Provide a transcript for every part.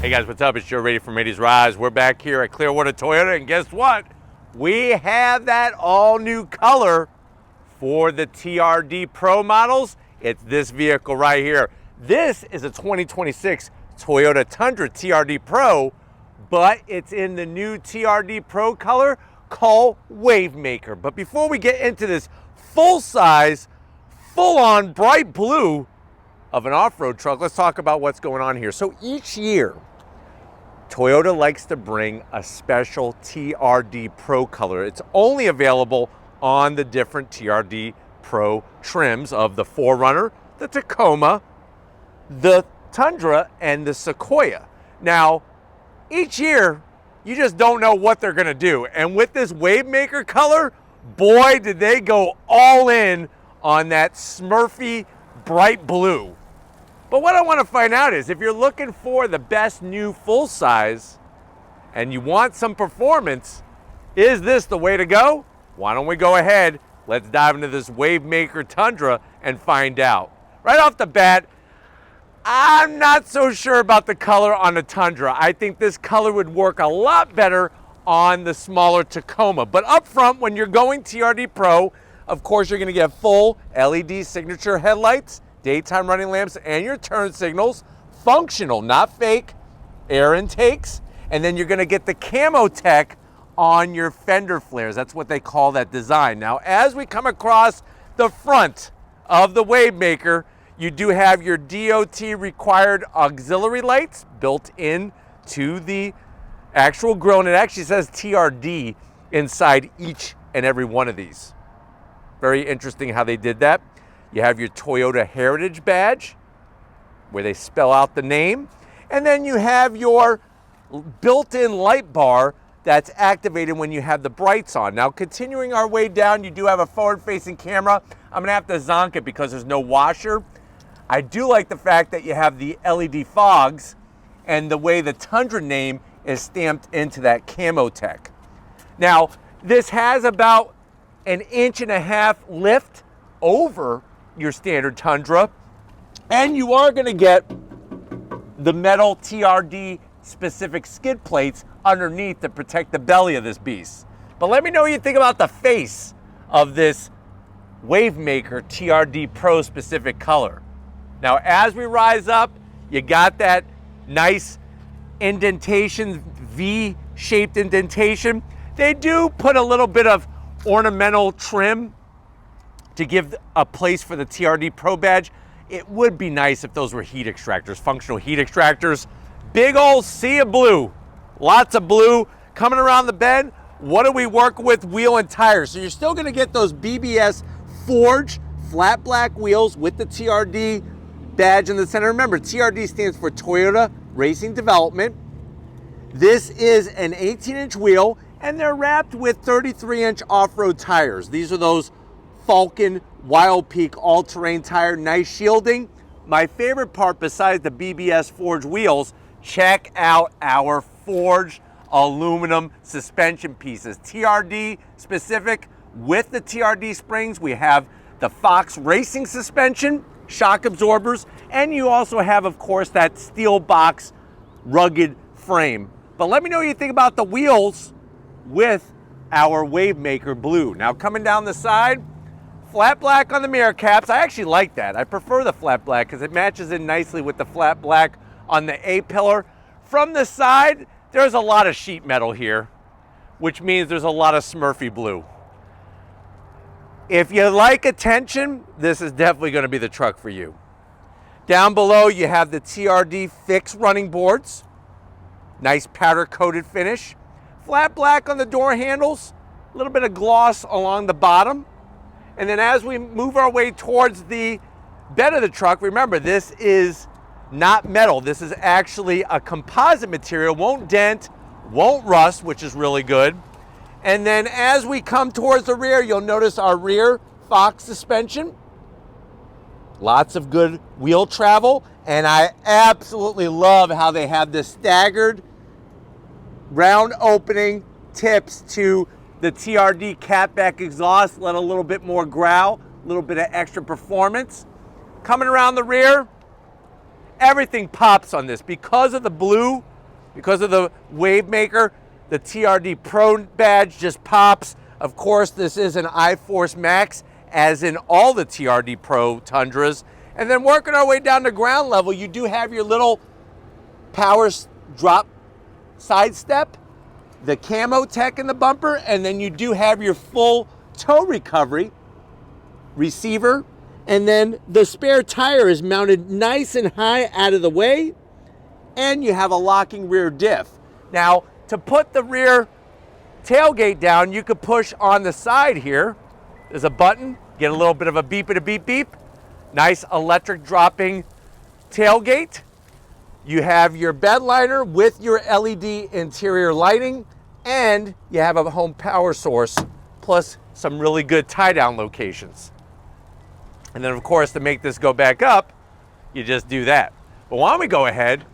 Hey guys, what's up? It's Joe Raiti from Raity's Rise. We're back here at Clearwater Toyota, and guess what? We have that all new color for the TRD Pro models. It's this vehicle right here. This is a 2026 Toyota Tundra TRD Pro, but it's in the new TRD Pro color called Wavemaker. But before we get into this full-size, full-on bright blue of an off-road truck, let's talk about what's going on here. So each year, Toyota likes to bring a special TRD Pro color. It's only available on the different TRD Pro trims of the 4Runner, the Tacoma, the Tundra, and the Sequoia. Now, each year, you just don't know what they're gonna do. And with this Wavemaker color, boy, did they go all in on that Smurfy bright blue. But what I want to find out is if you're looking for the best new full size and you want some performance, is this the way to go? Why don't we go ahead, let's dive into this Wavemaker Tundra and find out. Right off the bat, I'm not so sure about the color on the Tundra. I think this color would work a lot better on the smaller Tacoma. But up front, when you're going TRD Pro, of course you're gonna get full LED signature headlights, daytime running lamps, and your turn signals, functional, not fake, air intakes, and then you're gonna get the camo tech on your fender flares. That's what they call that design. Now, as we come across the front of the Wavemaker, you do have your DOT required auxiliary lights built in to the actual grille, and it actually says TRD inside each and every one of these. Very interesting how they did that. You have your Toyota Heritage badge where they spell out the name. And then you have your built-in light bar that's activated when you have the brights on. Now, continuing our way down, you do have a forward-facing camera. I'm gonna have to zonk it because there's no washer. I do like the fact that you have the LED fogs and the way the Tundra name is stamped into that camo tech. Now, this has about 1.5 inch lift over your standard Tundra, and you are going to get the metal TRD specific skid plates underneath to protect the belly of this beast. But let me know what you think about the face of this Wavemaker TRD Pro specific color. Now, as we rise up, you got that nice indentation, V-shaped indentation. They do put a little bit of ornamental trim to give a place for the TRD Pro badge. It would be nice if those were heat extractors, functional heat extractors. Big old sea of blue, lots of blue. Coming around the bend, what are we working with? Wheel and tires. So you're still gonna get those BBS forged flat black wheels with the TRD badge in the center. Remember, TRD stands for Toyota Racing Development. This is an 18-inch wheel, and they're wrapped with 33-inch off-road tires. These are those Falcon Wild Peak all-terrain tire, nice shielding. My favorite part besides the BBS forged wheels, check out our forged aluminum suspension pieces. TRD specific with the TRD springs. We have the Fox Racing suspension, shock absorbers, and you also have, of course, that steel box rugged frame. But let me know what you think about the wheels with our Wavemaker blue. Now, coming down the side, flat black on the mirror caps. I actually like that. I prefer the flat black because it matches in nicely with the flat black on the A-pillar. From the side, there's a lot of sheet metal here, which means there's a lot of Smurfy blue. If you like attention, this is definitely going to be the truck for you. Down below, you have the TRD fixed running boards. Nice powder-coated finish. Flat black on the door handles. A little bit of gloss along the bottom. And then as we move our way towards the bed of the truck, remember, this is not metal. This is actually a composite material. Won't dent, won't rust, which is really good. And then as we come towards the rear, you'll notice our rear Fox suspension. Lots of good wheel travel. And I absolutely love how they have this staggered round opening tips to the TRD catback exhaust. Let a little bit more growl, a little bit of extra performance. Coming around the rear, everything pops on this. Because of the blue Because of the Wave Maker, the TRD Pro badge just pops. Of course, this is an iForce Max, as in all the TRD Pro Tundras. And then working our way down to ground level, you do have your little power drop side step, the camo tech in the bumper, and then you do have your full tow recovery receiver. And then the spare tire is mounted nice and high out of the way, and you have a locking rear diff. Now, to put the rear tailgate down, you could push on the side here. There's a button, get a little bit of a beep and a beep beep. Nice electric dropping tailgate. You have your bed liner with your LED interior lighting, and you have a home power source, plus some really good tie-down locations. And then, of course, to make this go back up, you just do that. But why don't we go ahead,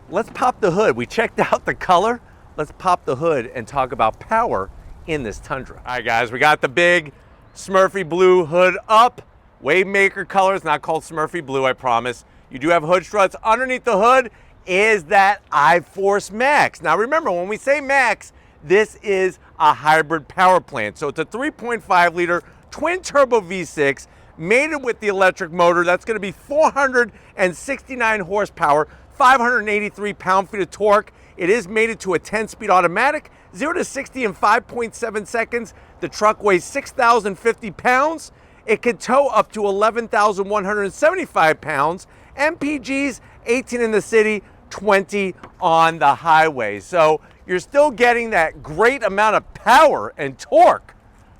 let's pop the hood. We checked out the color. Let's pop the hood and talk about power in this Tundra. All right, guys, we got the big Smurfy blue hood up. Wave Maker color. It's not called Smurfy blue, I promise. You do have hood struts. Underneath the hood is that iForce Max. Now remember, when we say Max, this is a hybrid power plant. So it's a 3.5 liter twin turbo V6 mated with the electric motor. That's going to be 469 horsepower, 583 pound-feet of torque. It is mated to a 10-speed automatic, 0 to 60 in 5.7 seconds. The truck weighs 6,050 pounds. It can tow up to 11,175 pounds. MPGs, 18 in the city, 20 on the highway. So you're still getting that great amount of power and torque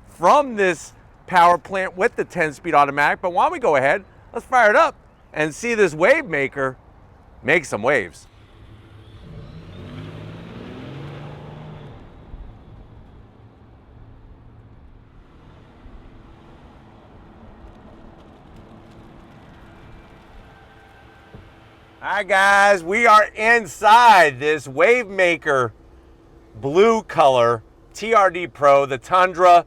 from this power plant with the 10-speed automatic. But why don't we go ahead, let's fire it up and see this Wave Maker make some waves. All right, guys, we are inside this Wave Maker blue color TRD Pro, the Tundra.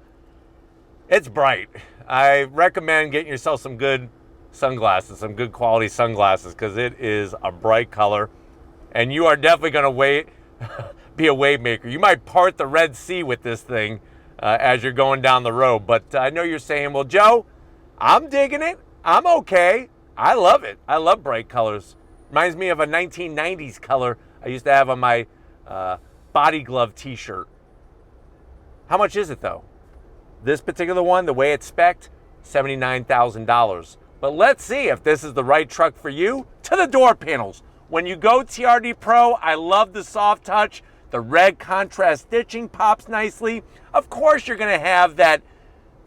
It's bright. I recommend getting yourself some good sunglasses, some good quality sunglasses, because it is a bright color. And you are definitely going to be a Wave Maker. You might part the Red Sea with this thing as you're going down the road. But I know you're saying, well, Joe, I'm digging it. I'm okay. I love it. I love bright colors. Reminds me of a 1990s color I used to have on my body glove t-shirt. How much is it though? This particular one, the way it's spec'd, $79,000. But let's see if this is the right truck for you. To the door panels. When you go TRD Pro, I love the soft touch. The red contrast stitching pops nicely. Of course, you're gonna have that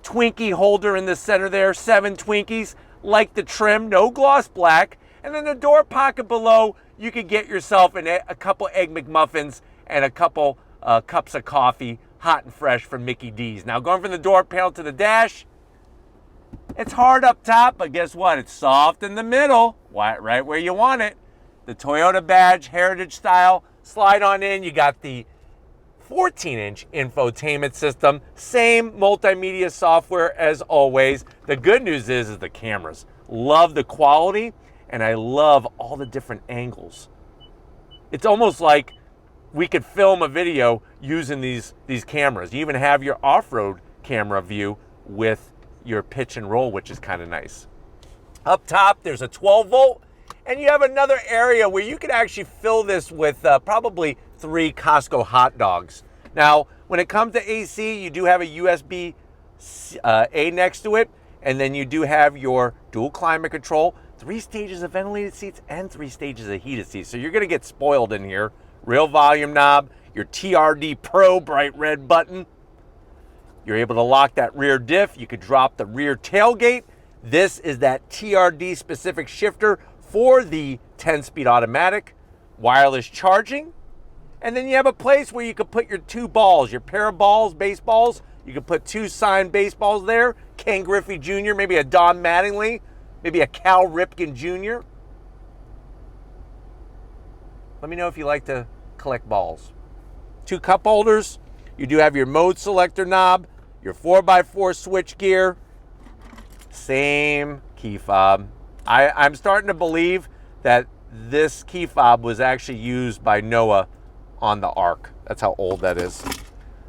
Twinkie holder in the center there, 7 Twinkies, like the trim, no gloss black. And then the door pocket below, you could get yourself a couple Egg McMuffins and a couple cups of coffee, hot and fresh from Mickey D's. Now going from the door panel to the dash, it's hard up top, but guess what? It's soft in the middle, right where you want it. The Toyota badge, heritage style, slide on in. You got the 14-inch infotainment system, same multimedia software as always. The good news is the cameras. Love the quality. And I love all the different angles. It's almost like we could film a video using these cameras. You even have your off-road camera view with your pitch and roll, which is kind of nice. Up top, there's a 12 volt, and you have another area where you could actually fill this with probably 3 Costco hot dogs. Now, when it comes to AC, you do have a USB-A next to it, and then you do have your dual climate control, 3 stages of ventilated seats and 3 stages of heated seats. So you're gonna get spoiled in here. Real volume knob, your TRD Pro bright red button. You're able to lock that rear diff. You could drop the rear tailgate. This is that TRD specific shifter for the 10-speed automatic. Wireless charging. And then you have a place where you could put your 2 balls, your pair of balls, baseballs. You could put 2 signed baseballs there. Ken Griffey Jr., maybe a Don Mattingly. Maybe a Cal Ripken Jr. Let me know if you like to collect balls. 2 cup holders. You do have your mode selector knob, your 4x4 switch gear, same key fob. I'm starting to believe that this key fob was actually used by Noah on the Ark. That's how old that is.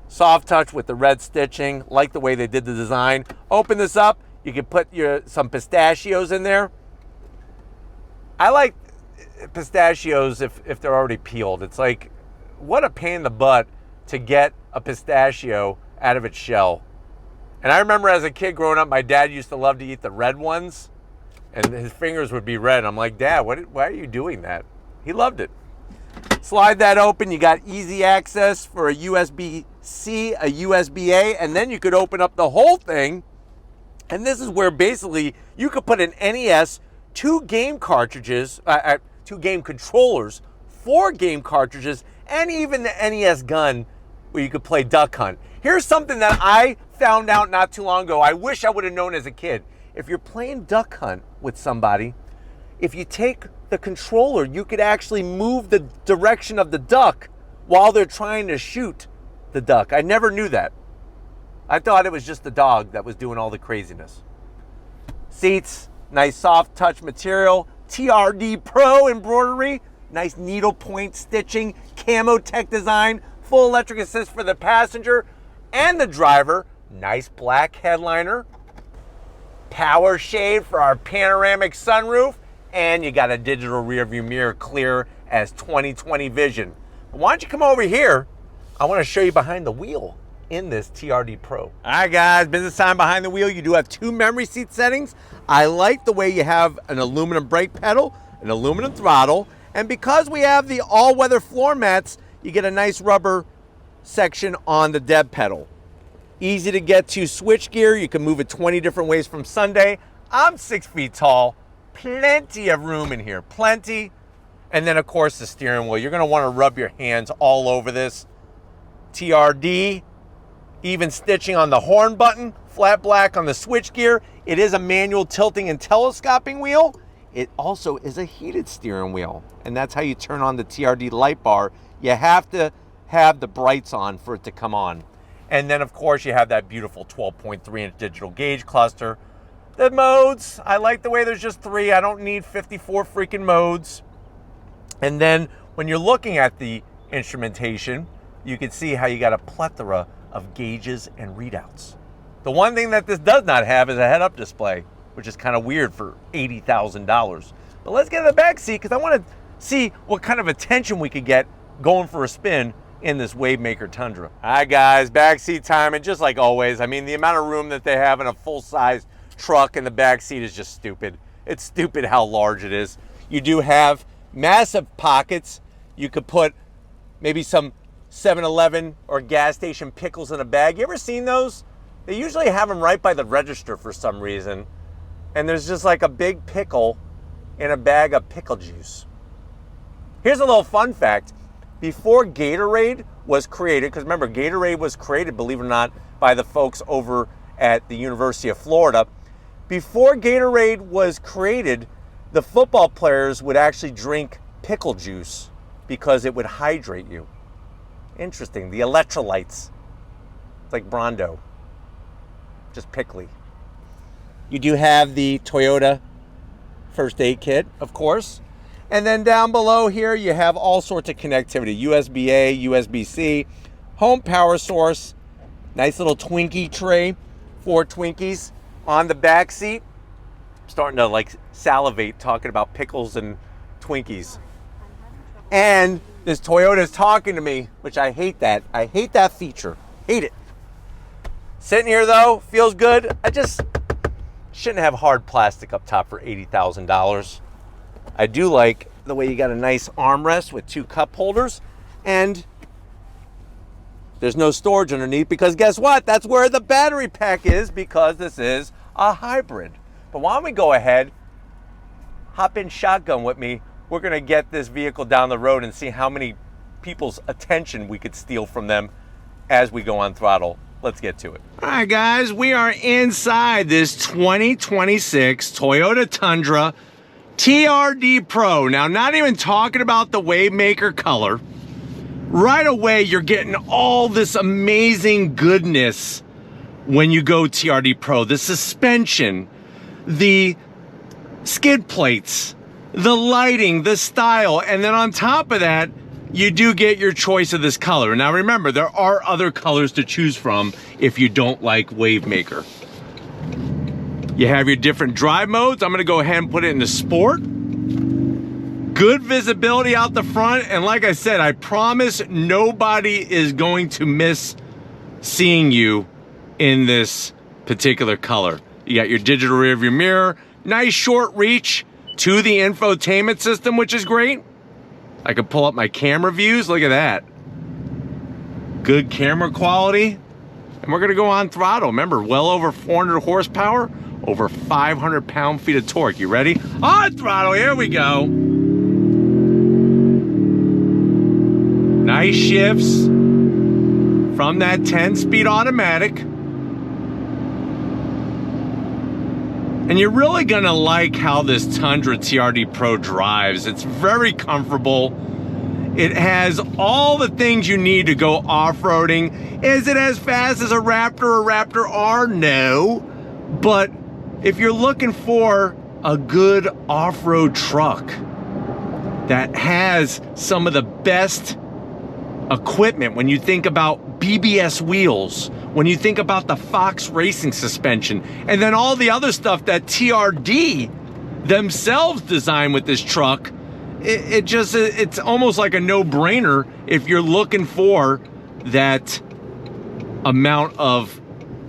Soft touch with the red stitching. Like the way they did the design. Open this up. You can put some pistachios in there. I like pistachios if they're already peeled. It's like, what a pain in the butt to get a pistachio out of its shell. And I remember as a kid growing up, my dad used to love to eat the red ones, and his fingers would be red. I'm like, Dad, why are you doing that? He loved it. Slide that open. You got easy access for a USB-C, a USB-A, and then you could open up the whole thing. And this is where basically you could put an NES, 2 game cartridges, 2 game controllers, 4 game cartridges, and even the NES gun where you could play Duck Hunt. Here's something that I found out not too long ago. I wish I would have known as a kid. If you're playing Duck Hunt with somebody, if you take the controller, you could actually move the direction of the duck while they're trying to shoot the duck. I never knew that. I thought it was just the dog that was doing all the craziness. Seats, nice soft touch material, TRD Pro embroidery, nice needle point stitching, camo tech design, full electric assist for the passenger and the driver, nice black headliner, power shade for our panoramic sunroof, and you got a digital rear view mirror clear as 20/20 vision. But why don't you come over here? I want to show you behind the wheel in this TRD Pro. All right, guys, business time behind the wheel. You do have 2 memory seat settings. I like the way you have an aluminum brake pedal, an aluminum throttle, and because we have the all-weather floor mats, you get a nice rubber section on the dead pedal. Easy to get to switch gear. You can move it 20 different ways from Sunday. I'm 6 feet tall. Plenty of room in here, plenty. And then of course the steering wheel. You're gonna wanna rub your hands all over this. TRD, even stitching on the horn button, flat black on the switch gear. It is a manual tilting and telescoping wheel. It also is a heated steering wheel. And that's how you turn on the TRD light bar. You have to have the brights on for it to come on. And then of course you have that beautiful 12.3-inch digital gauge cluster. The modes, I like the way there's just 3. I don't need 54 freaking modes. And then when you're looking at the instrumentation, you can see how you got a plethora of gauges and readouts. The one thing that this does not have is a head-up display, which is kind of weird for $80,000. But let's get in the back seat because I want to see what kind of attention we could get going for a spin in this Wavemaker Tundra. All right, guys, back seat time, and just like always, I mean, the amount of room that they have in a full-size truck in the back seat is just stupid. It's stupid how large it is. You do have massive pockets. You could put maybe some 7-Eleven or gas station pickles in a bag. You ever seen those? They usually have them right by the register for some reason. And there's just like a big pickle in a bag of pickle juice. Here's a little fun fact. Before Gatorade was created, because remember, Gatorade was created, believe it or not, by the folks over at the University of Florida. Before Gatorade was created, the football players would actually drink pickle juice because it would hydrate you. Interesting, the electrolytes. It's like Brondo, just pickly. You do have the Toyota first aid kit, of course. And then down below here, you have all sorts of connectivity. USB-A, USB-C, home power source, nice little Twinkie tray, 4 Twinkies on the back seat. I'm starting to like salivate talking about pickles and Twinkies. And this Toyota is talking to me, which I hate that. I hate that feature. Hate it. Sitting here though, feels good. I just shouldn't have hard plastic up top for $80,000. I do like the way you got a nice armrest with 2 cup holders, and there's no storage underneath because guess what? That's where the battery pack is because this is a hybrid. But why don't we go ahead, hop in shotgun with me. We're gonna get this vehicle down the road and see how many people's attention we could steal from them as we go on throttle. Let's get to it. All right, guys, we are inside this 2026 Toyota Tundra TRD Pro. Now, not even talking about the Wavemaker color. Right away, you're getting all this amazing goodness when you go TRD Pro. The suspension, the skid plates, the lighting, the style, and then on top of that, you do get your choice of this color. Now remember, there are other colors to choose from if you don't like Wavemaker. You have your different drive modes. I'm gonna go ahead and put it into sport. Good visibility out the front, and like I said, I promise nobody is going to miss seeing you in this particular color. You got your digital rear view mirror, nice short reach to the infotainment system, which is great. I can pull up my camera views, look at that. Good camera quality. And we're gonna go on throttle. Remember, well over 400 horsepower, over 500 pound-feet of torque. You ready? On throttle, here we go. Nice shifts from that 10-speed automatic. And you're really gonna like how this Tundra TRD Pro drives. It's very comfortable. It has all the things you need to go off-roading. Is it as fast as a Raptor or Raptor R? No. But if you're looking for a good off-road truck that has some of the best equipment, when you think about BBS wheels, when you think about the Fox Racing suspension, and then all the other stuff that TRD themselves designed with this truck, it's almost like a no-brainer if you're looking for that amount of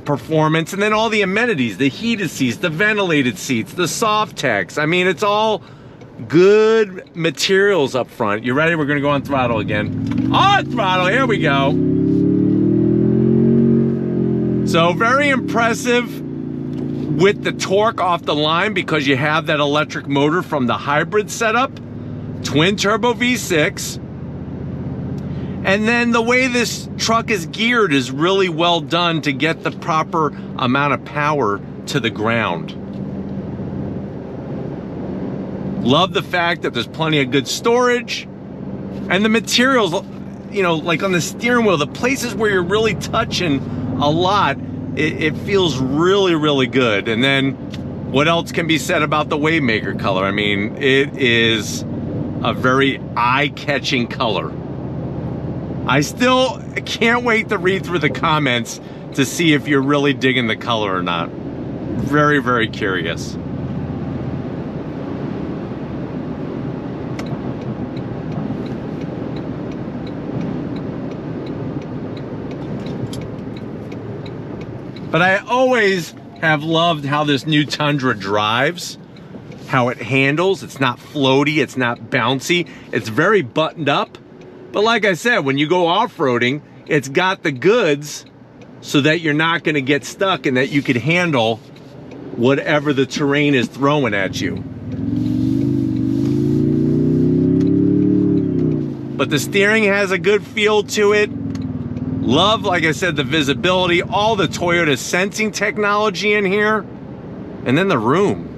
performance, and then all the amenities, the heated seats, the ventilated seats, the Softex. I mean, it's all good materials up front. You ready? We're gonna go on throttle again. On throttle, here we go. So very impressive with the torque off the line because you have that electric motor from the hybrid setup, twin turbo V6. And then the way this truck is geared is really well done to get the proper amount of power to the ground. Love the fact that there's plenty of good storage. And the materials, you know, like on the steering wheel, the places where you're really touching a lot, it feels really, really good. And then what else can be said about the Wavemaker color? I mean, it is a very eye-catching color. I still can't wait to read through the comments to see if you're really digging the color or not. Very, very curious. But I always have loved how this new Tundra drives, how it handles. It's not floaty, it's not bouncy, it's very buttoned up. But like I said, when you go off-roading, it's got the goods so that you're not gonna get stuck and that you could handle whatever the terrain is throwing at you. But the steering has a good feel to it. Love, like I said, the visibility, all the Toyota sensing technology in here, and then the room.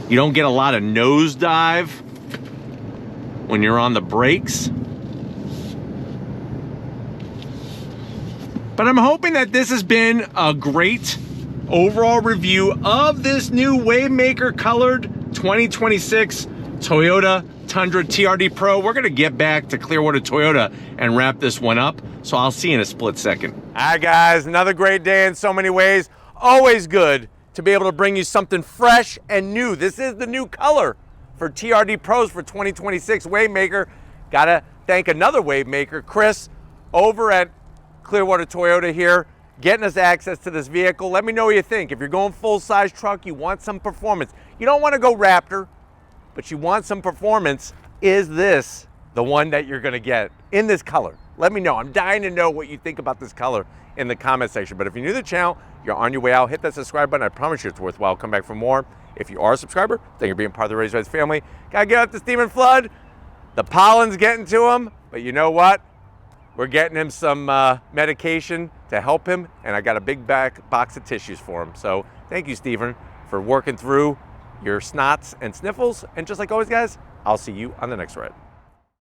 You don't get a lot of nosedive when you're on the brakes. But I'm hoping that this has been a great overall review of this new Wavemaker colored 2026 Toyota Tundra TRD Pro. We're gonna get back to Clearwater Toyota and wrap this one up, so I'll see you in a split second. All right, guys, another great day in so many ways. Always good to be able to bring you something fresh and new. This is the new color for TRD Pros for 2026 Wavemaker. Gotta thank another Wavemaker, Chris, over at Clearwater Toyota here, getting us access to this vehicle. Let me know what you think. If you're going full-size truck, you want some performance. You don't want to go Raptor, but you want some performance. Is this the one that you're gonna get in this color? Let me know. I'm dying to know what you think about this color in the comment section. But if you're new to the channel, you're on your way out, hit that subscribe button. I promise you it's worthwhile. Come back for more. If you are a subscriber, thank you for being part of the Raised Reds family. Gotta get up to Stephen Flood. The pollen's getting to him, but you know what? We're getting him some medication to help him, and I got a big box of tissues for him. So thank you, Stephen, for working through your snots and sniffles. And just like always, guys, I'll see you on the next ride.